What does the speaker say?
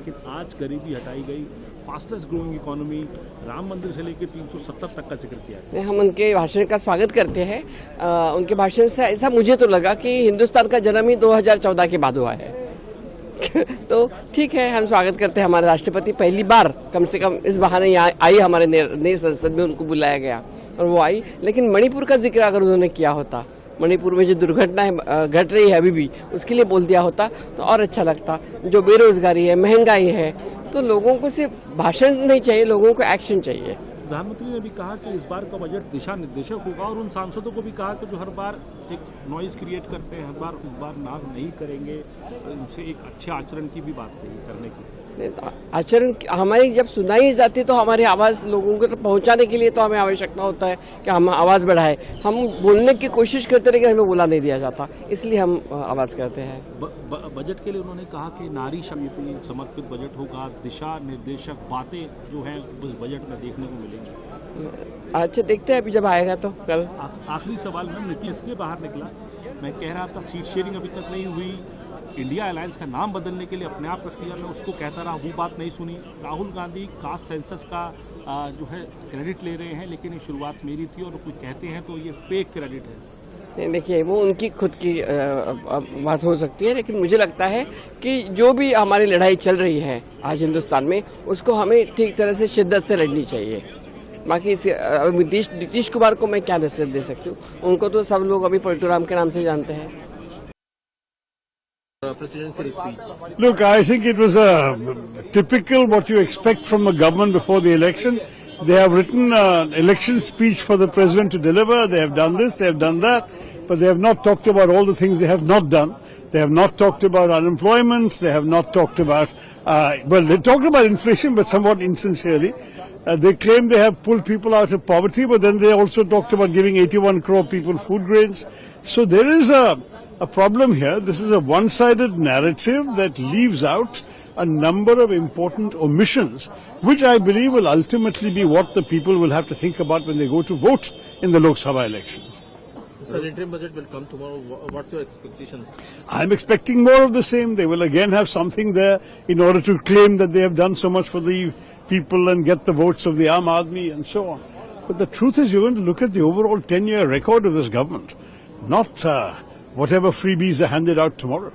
लेकिन आज गरीबी हटाई गई, फास्टेस्ट ग्रोइंग इकोनॉमी, राम मंदिर से लेकर 370 तक का जिक्र किया। हम उनके भाषण का स्वागत करते हैं। उनके भाषण से ऐसा मुझे तो लगा कि हिंदुस्तान का जन्म ही 2014 के बाद हुआ है। तो ठीक है, हम स्वागत करते हैं। हमारे राष्ट्रपति पहली बार कम से कम इस बहाने यहाँ आई, हमारे नई संसद में उनको बुलाया गया और वो आई। लेकिन मणिपुर का जिक्र अगर उन्होंने किया होता, मणिपुर में जो दुर्घटनाएं घट रही है अभी भी, उसके लिए बोल दिया होता तो और अच्छा लगता। जो बेरोजगारी है, महंगाई है, तो लोगों को सिर्फ भाषण नहीं चाहिए, लोगों को एक्शन चाहिए। प्रधानमंत्री ने भी कहा कि इस बार का बजट दिशा निर्देशक होगा और उन सांसदों को भी कहा कि जो हर बार एक नॉइज क्रिएट करते हैं, हर बार इस बार नाग नहीं करेंगे, उनसे एक अच्छे आचरण की भी बात कही करने की। आचरण हमारी जब सुनाई जाती है तो हमारी आवाज लोगों को पहुंचाने के लिए तो हमें आवश्यकता होता है कि हम आवाज बढ़ाएं। हम बोलने की कोशिश करते रहे, हमें बोला नहीं दिया जाता, इसलिए हम आवाज करते हैं। बजट के लिए उन्होंने कहा कि नारी शक्ति समर्पित बजट होगा, दिशा निर्देशक बातें जो है उस बजट में देखने को मिलेंगी। अच्छा, देखते हैं अभी जब आएगा तो कल। आखिरी सवाल में नीतीश के बाहर निकला, मैं कह रहा था सीट शेयरिंग अभी तक नहीं हुई, इंडिया अलायंस का नाम बदलने के लिए अपने आप प्रक्रिया में उसको कहता रहा, वो बात नहीं सुनी। राहुल गांधी कास्ट सेंसस का जो है क्रेडिट ले रहे हैं, लेकिन ये शुरुआत मेरी थी और कोई कहते हैं तो ये फेक क्रेडिट है। देखिए, वो उनकी खुद की बात हो सकती है, लेकिन मुझे लगता है कि जो भी हमारी लड़ाई चल रही है आज हिंदुस्तान में, उसको हमें ठीक तरह से शिद्दत से लड़नी चाहिए। बाकी नीतीश कुमार को मैं क्या नसीहत दे सकती हूँ, उनको तो सब लोग अभी पलटूराम के नाम से जानते हैं। Presidential speech. Look, I think it was typical what you expect from a government before the election. They have written an election speech for the president to deliver. They have done this, they have done that, but they have not talked about all the things they have not done. They have not talked about unemployment. They have not talked about, they talked about inflation, but somewhat insincerely. They claim they have pulled people out of poverty, but then they also talked about giving 81 crore people food grains. So there is a problem here. This is a one-sided narrative that leaves out a number of important omissions, which I believe will ultimately be what the people will have to think about when they go to vote in the Lok Sabha elections. Sir, interim budget will come tomorrow. What's your expectation? I'm expecting more of the same. They will again have something there in order to claim that they have done so much for the people and get the votes of the Aam Aadmi and so on. But the truth is, you're going to look at the overall 10-year record of this government, not whatever freebies are handed out tomorrow.